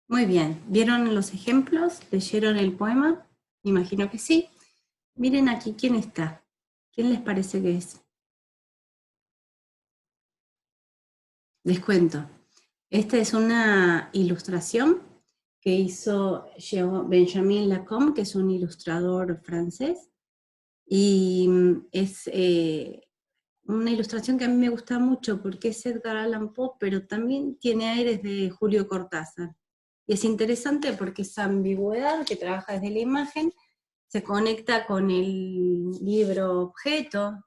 Muy bien, ¿vieron los ejemplos? ¿Leyeron el poema? Imagino que sí. Miren aquí quién está. ¿Quién les parece que es? Les cuento. Esta es una ilustración que hizo Benjamin Lacombe, que es un ilustrador francés, y es una ilustración que a mí me gusta mucho porque es Edgar Allan Poe, pero también tiene aires de Julio Cortázar. Y es interesante porque esa ambigüedad que trabaja desde la imagen se conecta con el libro objeto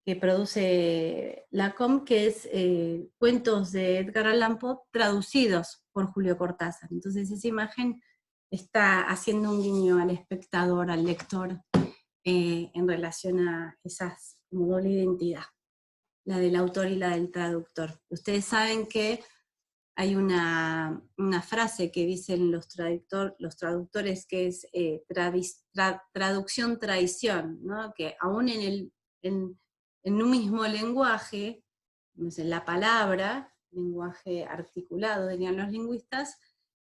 que produce Lacombe, que es cuentos de Edgar Allan Poe traducidos por Julio Cortázar. Entonces esa imagen está haciendo un guiño al espectador, al lector, en relación a esas como doble identidad, la del autor y la del traductor. Ustedes saben que hay una frase que dicen los traductores que es traducción traición, ¿no? Que aún en un mismo lenguaje, no sé, la palabra, lenguaje articulado, dirían los lingüistas,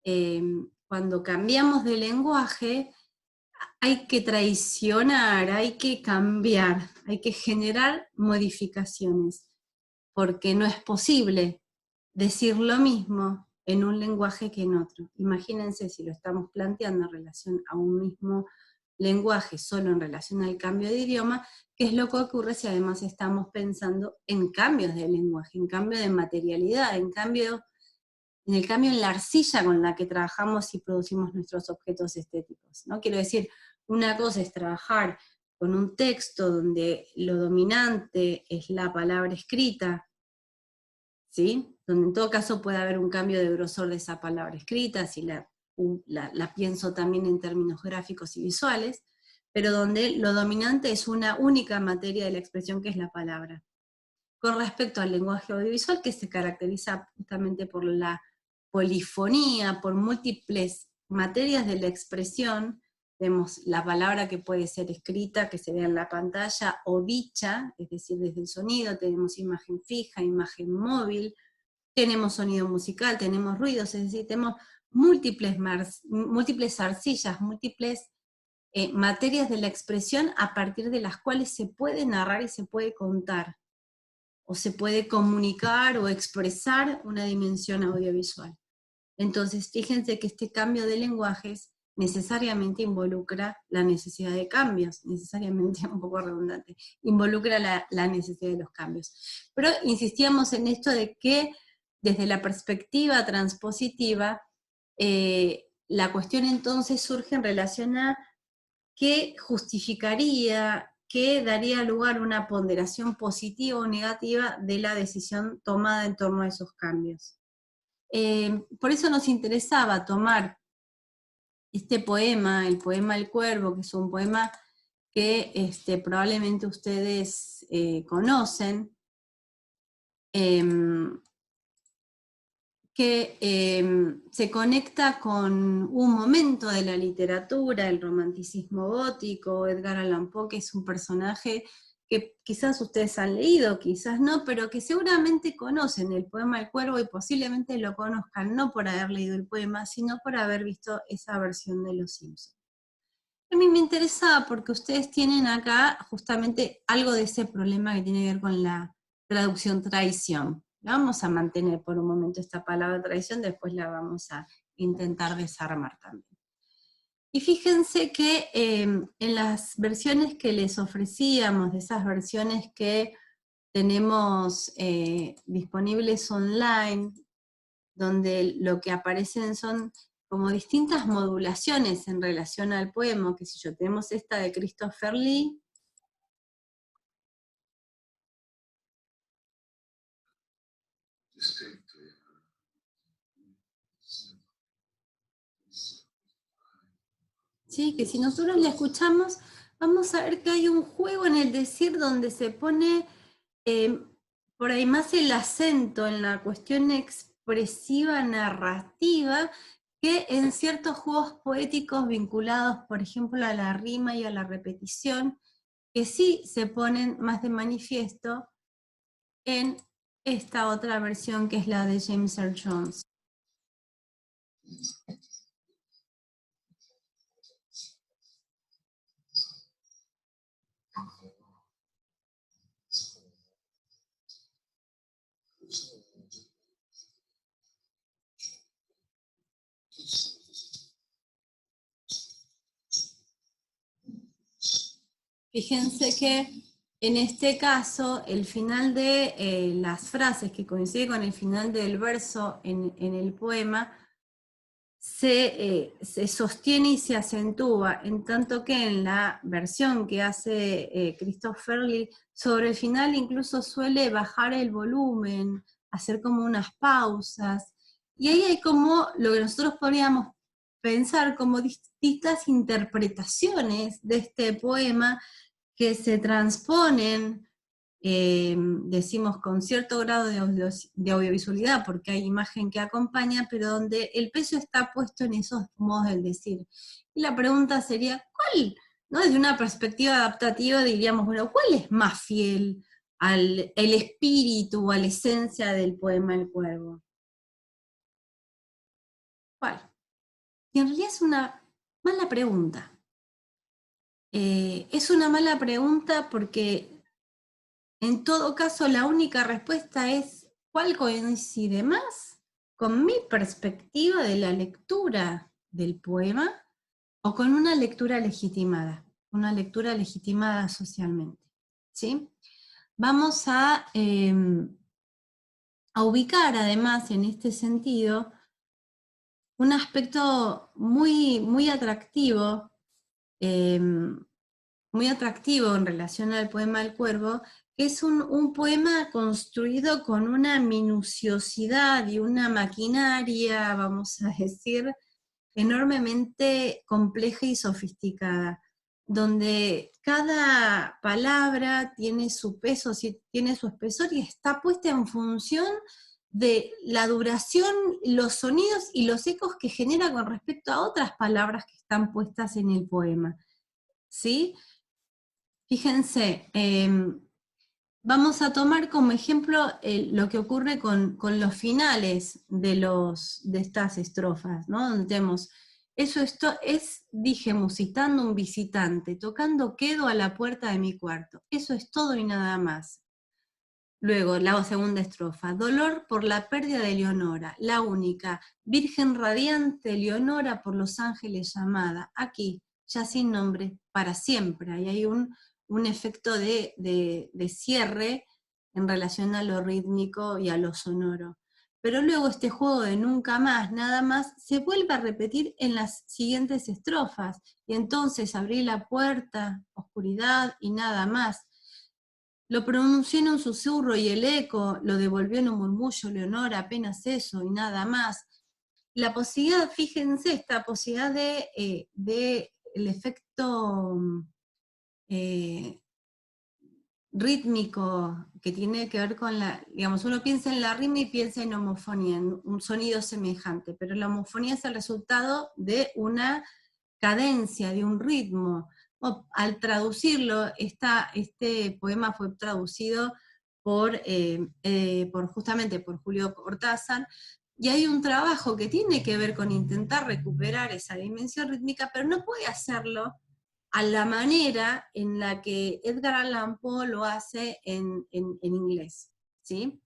eh, cuando cambiamos de lenguaje, hay que traicionar, hay que cambiar, hay que generar modificaciones, porque no es posible decir lo mismo en un lenguaje que en otro. Imagínense si lo estamos planteando en relación a un mismo lenguaje, solo en relación al cambio de idioma, qué es lo que ocurre si además estamos pensando en cambios de lenguaje, en cambio de materialidad, en el cambio en la arcilla con la que trabajamos y producimos nuestros objetos estéticos, ¿no? Quiero decir, una cosa es trabajar con un texto donde lo dominante es la palabra escrita, ¿sí? Donde en todo caso puede haber un cambio de grosor de esa palabra escrita, si la pienso también en términos gráficos y visuales, pero donde lo dominante es una única materia de la expresión que es la palabra. Con respecto al lenguaje audiovisual, que se caracteriza justamente por la polifonía, por múltiples materias de la expresión, vemos la palabra que puede ser escrita, que se vea en la pantalla, o dicha, es decir, desde el sonido, tenemos imagen fija, imagen móvil, tenemos sonido musical, tenemos ruidos, es decir, tenemos múltiples arcillas, múltiples materias de la expresión a partir de las cuales se puede narrar y se puede contar, o se puede comunicar o expresar una dimensión audiovisual. Entonces, fíjense que este cambio de lenguajes necesariamente involucra la necesidad de cambios, necesariamente un poco redundante, involucra la necesidad de los cambios. Pero insistíamos en esto de que desde la perspectiva transpositiva, la cuestión entonces surge en relación a qué justificaría, qué daría lugar a una ponderación positiva o negativa de la decisión tomada en torno a esos cambios. Por eso nos interesaba tomar este poema, el poema El Cuervo, que es un poema que probablemente ustedes conocen, que se conecta con un momento de la literatura, el romanticismo gótico. Edgar Allan Poe, que es un personaje que quizás ustedes han leído, quizás no, pero que seguramente conocen el poema El Cuervo, y posiblemente lo conozcan no por haber leído el poema, sino por haber visto esa versión de Los Simpsons. A mí me interesaba porque ustedes tienen acá justamente algo de ese problema que tiene que ver con la traducción traición. Vamos a mantener por un momento esta palabra traición, después la vamos a intentar desarmar también. Y fíjense que en las versiones que les ofrecíamos, de esas versiones que tenemos disponibles online, donde lo que aparecen son como distintas modulaciones en relación al poema, que si yo, tenemos esta de Christopher Lee, ¿sí? Que si nosotros la escuchamos, vamos a ver que hay un juego en el decir donde se pone por ahí más el acento en la cuestión expresiva, narrativa, que en ciertos juegos poéticos vinculados, por ejemplo, a la rima y a la repetición, que sí se ponen más de manifiesto en esta otra versión que es la de James Earl Jones. Fíjense que en este caso el final de las frases que coincide con el final del verso en el poema se sostiene y se acentúa, en tanto que en la versión que hace Christopher Lee, sobre el final incluso suele bajar el volumen, hacer como unas pausas, y ahí hay como lo que nosotros podríamos pensar como distintas interpretaciones de este poema que se transponen, decimos con cierto grado de audiovisualidad, porque hay imagen que acompaña, pero donde el peso está puesto en esos modos del decir. Y la pregunta sería, ¿cuál? ¿No? Desde una perspectiva adaptativa diríamos, bueno, ¿cuál es más fiel al el espíritu, a la esencia del poema El Cuervo? ¿Cuál? Y en realidad es una mala pregunta. Es una mala pregunta porque en todo caso, la única respuesta es ¿cuál coincide más con mi perspectiva de la lectura del poema o con una lectura legitimada socialmente? ¿Sí? Vamos a ubicar además en este sentido un aspecto muy, eh, muy atractivo en relación al poema El Cuervo, que es un poema construido con una minuciosidad y una maquinaria, vamos a decir, enormemente compleja y sofisticada, donde cada palabra tiene su peso, tiene su espesor y está puesta en función de la duración, los sonidos y los ecos que genera con respecto a otras palabras que están puestas en el poema. ¿Sí? Fíjense, vamos a tomar como ejemplo lo que ocurre con los finales de estas estrofas, ¿no? Donde tenemos, esto es, dije, musitando un visitante, tocando quedo a la puerta de mi cuarto. Eso es todo y nada más. Luego, la segunda estrofa, dolor por la pérdida de Leonora, la única, virgen radiante, Leonora por los ángeles llamada, aquí, ya sin nombre, para siempre. Ahí hay un efecto de cierre en relación a lo rítmico y a lo sonoro. Pero luego este juego de nunca más, nada más, se vuelve a repetir en las siguientes estrofas, y entonces abrí la puerta, oscuridad y nada más. Lo pronunció en un susurro y el eco lo devolvió en un murmullo, Leonora, apenas eso y nada más. La posibilidad, fíjense, esta posibilidad de el efecto eh, rítmico que tiene que ver con la, digamos, uno piensa en la rima y piensa en homofonía, en un sonido semejante, pero la homofonía es el resultado de una cadencia, de un ritmo. Al traducirlo, este poema fue traducido justamente por Julio Cortázar, y hay un trabajo que tiene que ver con intentar recuperar esa dimensión rítmica, pero no puede hacerlo a la manera en la que Edgar Allan Poe lo hace en inglés, ¿sí?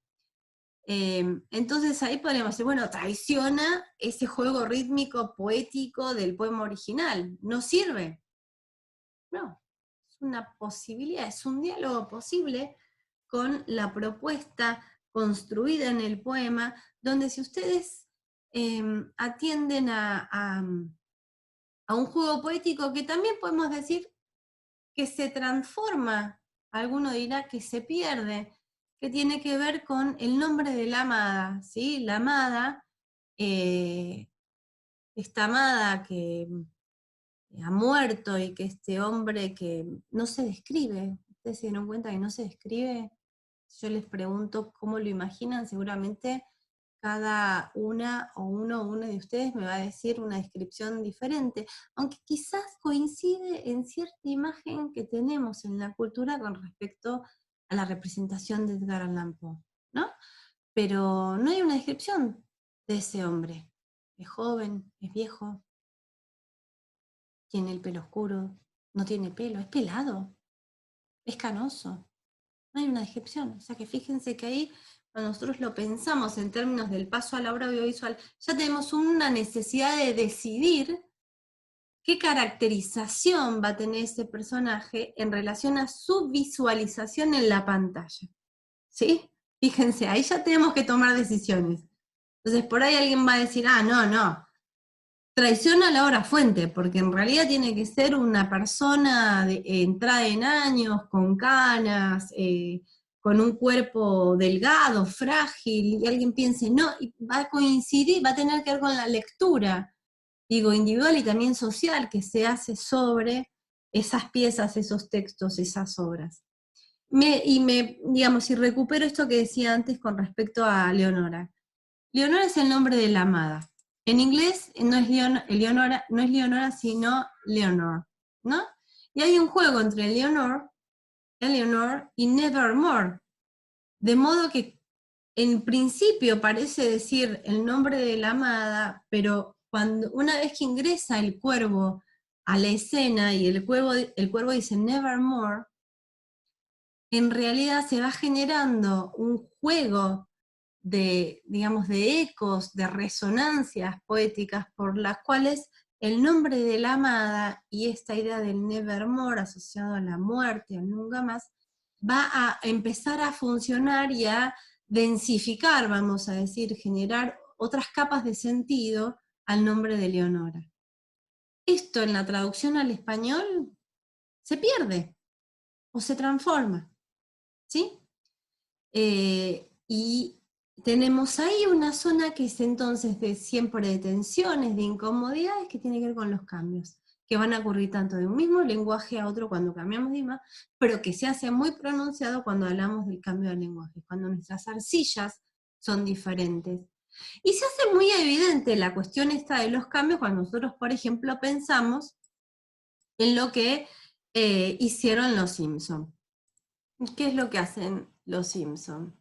Entonces ahí podríamos decir, bueno, traiciona ese juego rítmico poético del poema original, no sirve. No, es una posibilidad, es un diálogo posible con la propuesta construida en el poema, donde si ustedes atienden a un juego poético que también podemos decir que se transforma, alguno dirá que se pierde, que tiene que ver con el nombre de la amada, ¿sí? La amada, esta amada que ha muerto y que este hombre que no se describe, ustedes se dieron cuenta que no se describe, yo les pregunto cómo lo imaginan, seguramente cada una o uno de ustedes me va a decir una descripción diferente, aunque quizás coincide en cierta imagen que tenemos en la cultura con respecto a la representación de Edgar Allan Poe. ¿no? Pero no hay una descripción de ese hombre. Es joven, es viejo, tiene el pelo oscuro, no tiene pelo, es pelado, es canoso. No hay una descripción. O sea que fíjense que ahí, cuando nosotros lo pensamos en términos del paso a la obra audiovisual, ya tenemos una necesidad de decidir qué caracterización va a tener ese personaje en relación a su visualización en la pantalla. ¿Sí? Fíjense, ahí ya tenemos que tomar decisiones. Entonces, por ahí alguien va a decir, no, traiciona la obra fuente, porque en realidad tiene que ser una persona de entrada en años, con canas, con un cuerpo delgado, frágil, y alguien piense, no, y va a coincidir, va a tener que ver con la lectura, digo, individual y también social, que se hace sobre esas piezas, esos textos, esas obras. Digamos, si recupero esto que decía antes con respecto a Leonora. Leonora es el nombre de la amada. En inglés no es Leonora, sino Leonor, ¿no? Y hay un juego entre Eleanor y Nevermore, de modo que en principio parece decir el nombre de la amada, pero una vez que ingresa el cuervo a la escena y el cuervo dice Nevermore, en realidad se va generando un juego de, digamos, de ecos, de resonancias poéticas por las cuales el nombre de la amada y esta idea del nevermore asociado a la muerte, al nunca más, va a empezar a funcionar y a densificar, vamos a decir, generar otras capas de sentido al nombre de Leonora. Esto en la traducción al español se pierde o se transforma, ¿sí? Y tenemos ahí una zona que es entonces de siempre de tensiones, de incomodidades, que tiene que ver con los cambios, que van a ocurrir tanto de un mismo lenguaje a otro cuando cambiamos de idioma, pero que se hace muy pronunciado cuando hablamos del cambio de lenguaje, cuando nuestras arcillas son diferentes. Y se hace muy evidente la cuestión esta de los cambios cuando nosotros, por ejemplo, pensamos en lo que hicieron los Simpson. ¿Qué es lo que hacen los Simpson?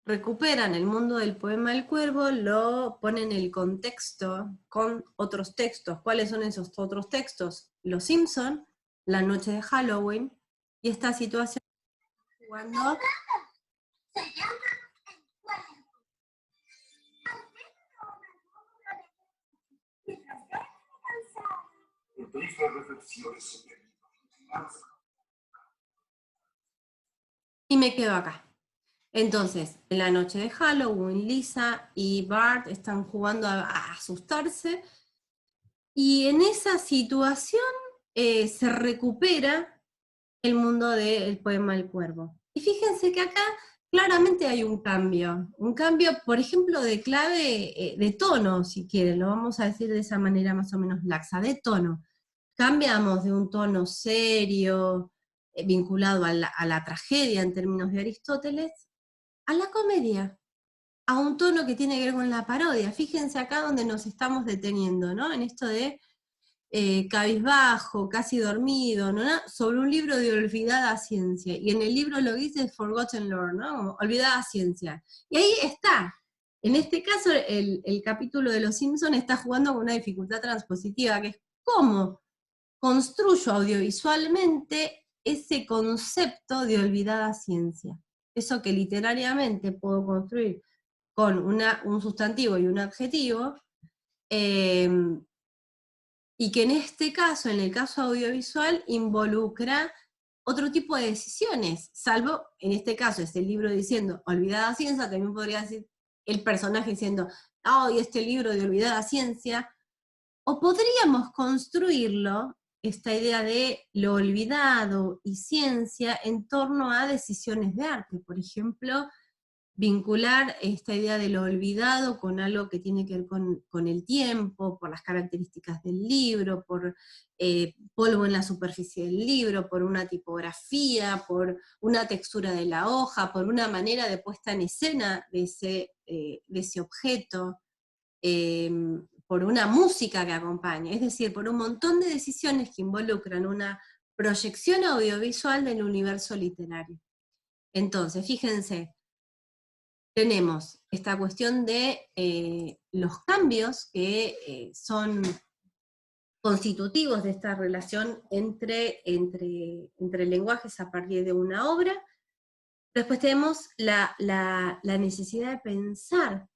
Recuperan el mundo del poema del cuervo, lo ponen en el contexto con otros textos. ¿Cuáles son esos otros textos? Los Simpson, la noche de Halloween, y esta situación jugando. Y me quedo acá. Entonces, en la noche de Halloween, Lisa y Bart están jugando a asustarse, y en esa situación se recupera el mundo del poema del cuervo. Y fíjense que acá claramente hay un cambio, por ejemplo, de clave, de tono, si quieren, lo vamos a decir de esa manera más o menos laxa, de tono. Cambiamos de un tono serio, vinculado a la tragedia en términos de Aristóteles, a la comedia, a un tono que tiene que ver con la parodia. Fíjense acá donde nos estamos deteniendo, ¿no? En esto de cabizbajo, casi dormido, ¿no? Sobre un libro de olvidada ciencia. Y en el libro lo dice Forgotten Lore, ¿no? Como olvidada ciencia. Y ahí está. En este caso, el capítulo de Los Simpsons está jugando con una dificultad transpositiva, que es cómo construyo audiovisualmente ese concepto de olvidada ciencia. Eso que literariamente puedo construir con un sustantivo y un adjetivo, y que en este caso, en el caso audiovisual, involucra otro tipo de decisiones, salvo, en este caso, es el libro diciendo olvidada ciencia, también podría decir el personaje diciendo, y este libro de olvidada ciencia, o podríamos construirlo, esta idea de lo olvidado y ciencia, en torno a decisiones de arte, por ejemplo, vincular esta idea de lo olvidado con algo que tiene que ver con el tiempo, por las características del libro, por polvo en la superficie del libro, por una tipografía, por una textura de la hoja, por una manera de puesta en escena de ese objeto, por una música que acompaña, es decir, por un montón de decisiones que involucran una proyección audiovisual del universo literario. Entonces, fíjense, tenemos esta cuestión de los cambios que son constitutivos de esta relación entre lenguajes a partir de una obra. Después tenemos la necesidad de pensar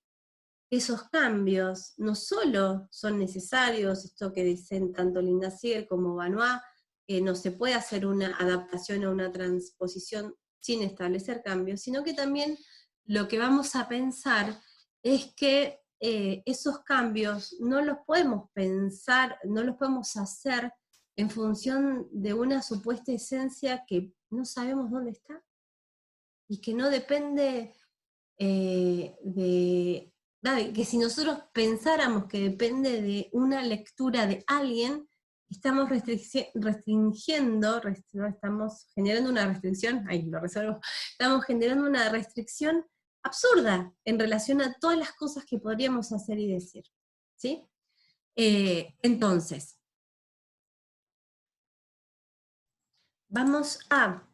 que esos cambios no solo son necesarios, esto que dicen tanto Linda Seger como Benoit, que no se puede hacer una adaptación o una transposición sin establecer cambios, sino que también lo que vamos a pensar es que esos cambios no los podemos pensar, no los podemos hacer en función de una supuesta esencia que no sabemos dónde está, y que no depende que si nosotros pensáramos que depende de una lectura de alguien, estamos restringiendo, estamos generando una restricción, ahí lo resuelvo, estamos generando una restricción absurda en relación a todas las cosas que podríamos hacer y decir, ¿sí? Entonces, vamos a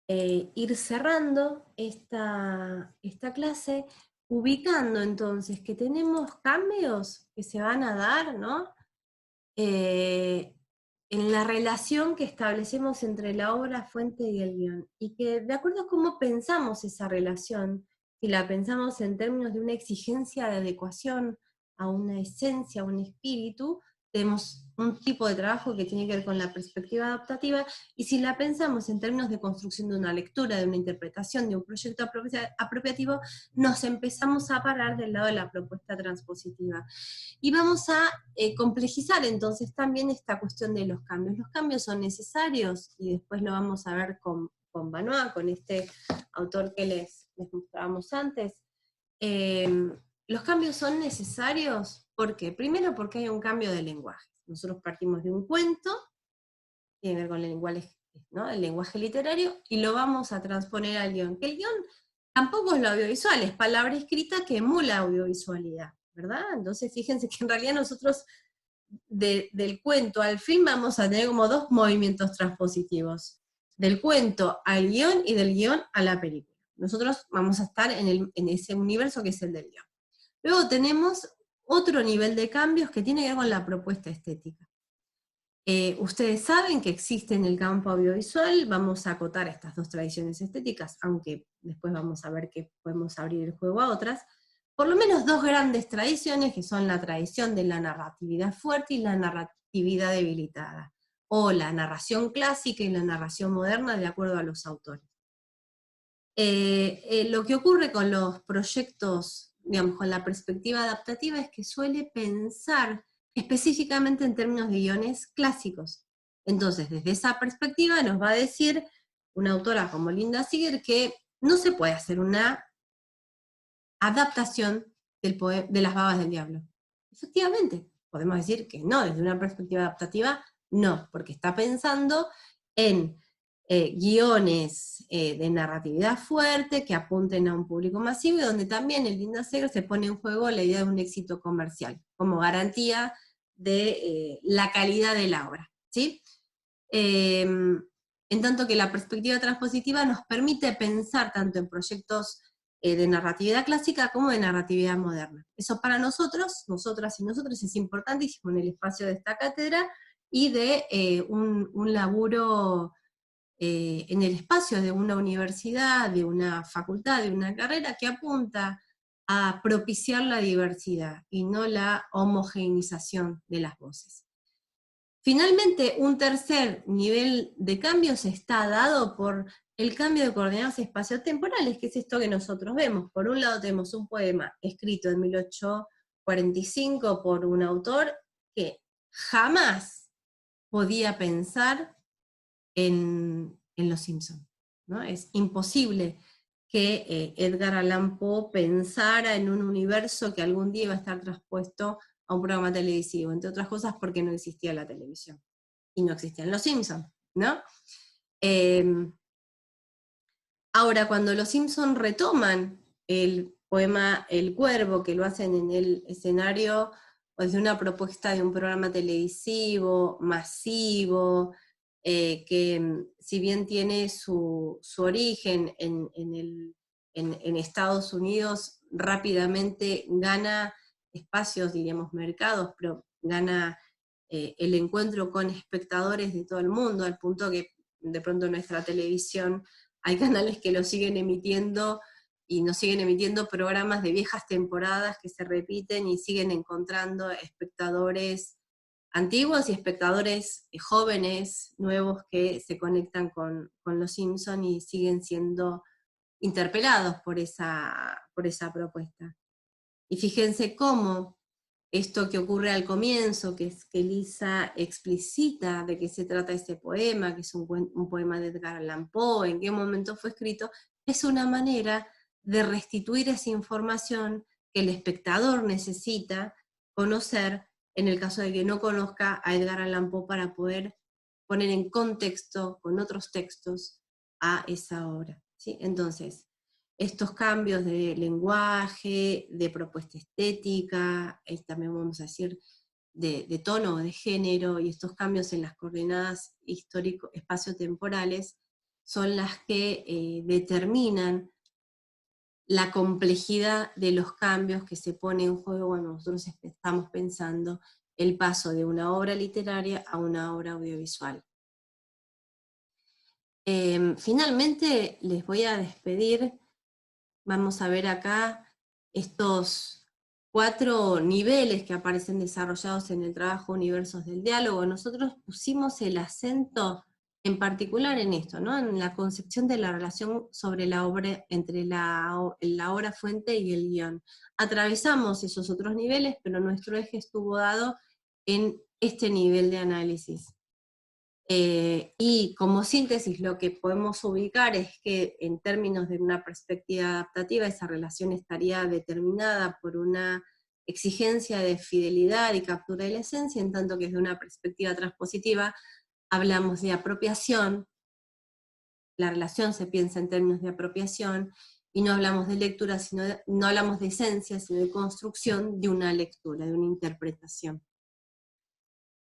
ir cerrando esta clase, ubicando entonces que tenemos cambios que se van a dar, ¿no? En la relación que establecemos entre la obra fuente y el guión, y que de acuerdo a cómo pensamos esa relación, si la pensamos en términos de una exigencia de adecuación a una esencia, a un espíritu, tenemos un tipo de trabajo que tiene que ver con la perspectiva adaptativa, y si la pensamos en términos de construcción de una lectura, de una interpretación, de un proyecto apropiativo, nos empezamos a parar del lado de la propuesta transpositiva. Y vamos a complejizar entonces también esta cuestión de los cambios. Los cambios son necesarios, y después lo vamos a ver con Benoit, con este autor que les mostrábamos antes. Los cambios son necesarios, ¿por qué? Primero porque hay un cambio de lenguaje. Nosotros partimos de un cuento, tiene que ver con el lenguaje, ¿no? El lenguaje literario, y lo vamos a transponer al guión. Que el guión tampoco es lo audiovisual, es palabra escrita que emula audiovisualidad, ¿verdad? Entonces fíjense que en realidad nosotros del cuento al film vamos a tener como dos movimientos transpositivos, del cuento al guión y del guión a la película. Nosotros vamos a estar en ese universo que es el del guión. Luego tenemos otro nivel de cambios que tiene que ver con la propuesta estética. Ustedes saben que existe en el campo audiovisual, vamos a acotar estas dos tradiciones estéticas, aunque después vamos a ver que podemos abrir el juego a otras, por lo menos dos grandes tradiciones, que son la tradición de la narratividad fuerte y la narratividad debilitada, o la narración clásica y la narración moderna de acuerdo a los autores. Lo que ocurre con los proyectos, digamos, con la perspectiva adaptativa, es que suele pensar específicamente en términos de guiones clásicos. Entonces, desde esa perspectiva nos va a decir una autora como Linda Seger que no se puede hacer una adaptación de Las babas del diablo. Efectivamente, podemos decir que no, desde una perspectiva adaptativa, no, porque está pensando en guiones de narratividad fuerte que apunten a un público masivo, y donde también el Linda Seger se pone en juego la idea de un éxito comercial, como garantía de la calidad de la obra, ¿sí? En tanto que la perspectiva transpositiva nos permite pensar tanto en proyectos de narratividad clásica como de narratividad moderna. Eso para nosotros, nosotras y nosotros, es importantísimo en el espacio de esta cátedra, y de un laburo en el espacio de una universidad, de una facultad, de una carrera que apunta a propiciar la diversidad y no la homogeneización de las voces. Finalmente, un tercer nivel de cambios está dado por el cambio de coordenadas espaciotemporales, que es esto que nosotros vemos. Por un lado tenemos un poema escrito en 1845 por un autor que jamás podía pensar en Los Simpson, ¿no? Es imposible que Edgar Allan Poe pensara en un universo que algún día iba a estar traspuesto a un programa televisivo, entre otras cosas porque no existía la televisión, y no existían Los Simpsons, ¿no? Ahora, cuando Los Simpsons retoman el poema El Cuervo, que lo hacen en el escenario, pues, de una propuesta de un programa televisivo, masivo, que si bien tiene su origen en Estados Unidos, rápidamente gana espacios, diríamos mercados, pero gana el encuentro con espectadores de todo el mundo, al punto que de pronto en nuestra televisión hay canales que lo siguen emitiendo y nos siguen emitiendo programas de viejas temporadas que se repiten y siguen encontrando espectadores antiguos y espectadores jóvenes, nuevos, que se conectan con Los Simpson y siguen siendo interpelados por esa propuesta. Y fíjense cómo esto que ocurre al comienzo, que es que Lisa explicita de qué se trata ese poema, que es un poema de Edgar Allan Poe, en qué momento fue escrito, es una manera de restituir esa información que el espectador necesita conocer, en el caso de que no conozca a Edgar Allan Poe, para poder poner en contexto con otros textos a esa obra, ¿sí? Entonces, estos cambios de lenguaje, de propuesta estética, también vamos a decir de tono o de género, y estos cambios en las coordenadas espacio-temporales, son las que determinan la complejidad de los cambios que se pone en juego cuando nosotros estamos pensando el paso de una obra literaria a una obra audiovisual. Finalmente les voy a despedir. Vamos a ver acá estos 4 niveles que aparecen desarrollados en el trabajo Universos del Diálogo. Nosotros pusimos el acento en particular en esto, ¿no? En la concepción de la relación sobre la obra, entre la obra fuente y el guión. Atravesamos esos otros niveles, pero nuestro eje estuvo dado en este nivel de análisis. Y como síntesis lo que podemos ubicar es que en términos de una perspectiva adaptativa esa relación estaría determinada por una exigencia de fidelidad y captura de la esencia, en tanto que desde una perspectiva transpositiva hablamos de apropiación, la relación se piensa en términos de apropiación, y no hablamos de lectura, no hablamos de esencia, sino de construcción de una lectura, de una interpretación.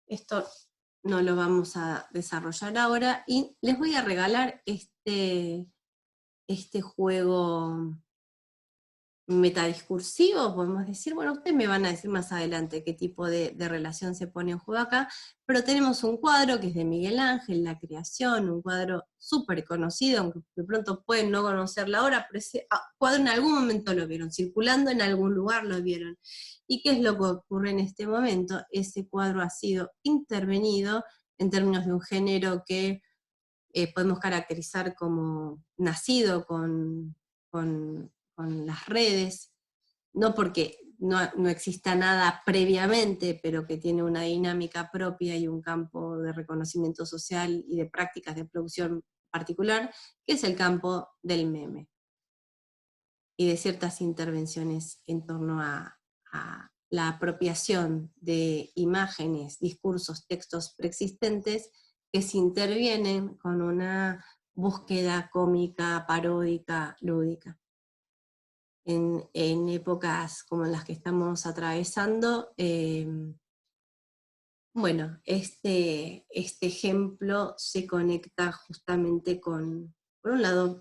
Esto no lo vamos a desarrollar ahora, y les voy a regalar este juego metadiscursivo, podemos decir. Bueno, ustedes me van a decir más adelante qué tipo de relación se pone en juego acá, pero tenemos un cuadro que es de Miguel Ángel, La Creación, un cuadro súper conocido, aunque de pronto pueden no conocerla ahora, pero ese cuadro en algún momento lo vieron, circulando en algún lugar lo vieron. ¿Y qué es lo que ocurre en este momento? Ese cuadro ha sido intervenido en términos de un género que podemos caracterizar como nacido con las redes, no porque no exista nada previamente, pero que tiene una dinámica propia y un campo de reconocimiento social y de prácticas de producción particular, que es el campo del meme, y de ciertas intervenciones en torno a la apropiación de imágenes, discursos, textos preexistentes, que se intervienen con una búsqueda cómica, paródica, lúdica. En épocas como las que estamos atravesando, bueno, este ejemplo se conecta justamente con, por un lado,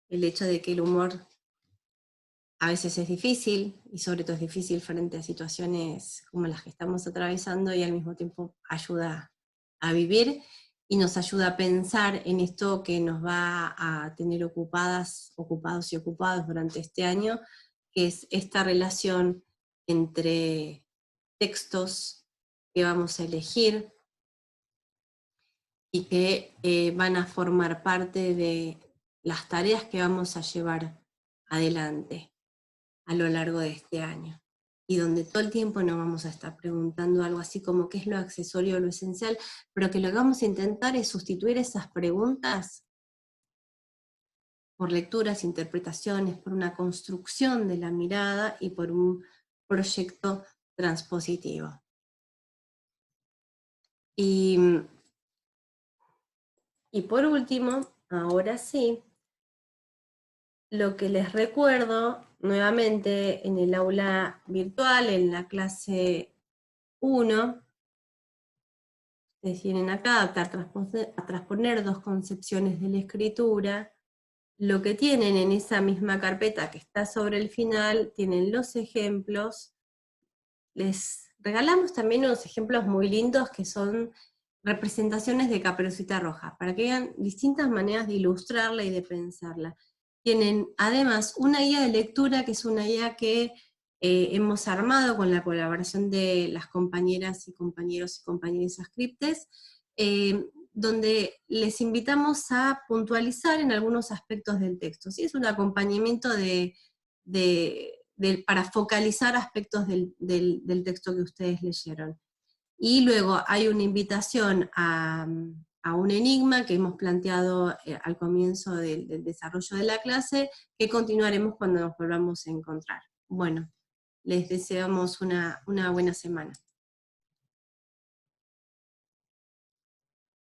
el hecho de que el humor a veces es difícil, y sobre todo es difícil frente a situaciones como las que estamos atravesando, y al mismo tiempo ayuda a vivir, y nos ayuda a pensar en esto que nos va a tener ocupados y ocupados durante este año, que es esta relación entre textos que vamos a elegir y que van a formar parte de las tareas que vamos a llevar adelante a lo largo de este año, y donde todo el tiempo nos vamos a estar preguntando algo así como qué es lo accesorio o lo esencial, pero que lo que vamos a intentar es sustituir esas preguntas por lecturas, interpretaciones, por una construcción de la mirada y por un proyecto transpositivo. Y por último, ahora sí, lo que les recuerdo nuevamente en el aula virtual, en la clase 1, Ustedes tienen acá, adaptar, transponer dos concepciones de la escritura. Lo que tienen en esa misma carpeta que está sobre el final, tienen los ejemplos. Les regalamos también unos ejemplos muy lindos que son representaciones de Caperucita Roja, para que vean distintas maneras de ilustrarla y de pensarla. Tienen además una guía de lectura, que es una guía que hemos armado con la colaboración de las compañeras y compañeros y compañeras scriptes, donde les invitamos a puntualizar en algunos aspectos del texto. ¿Sí? Es un acompañamiento para focalizar aspectos del texto que ustedes leyeron. Y luego hay una invitación a un enigma que hemos planteado al comienzo del desarrollo de la clase, que continuaremos cuando nos volvamos a encontrar. Bueno, les deseamos una buena semana.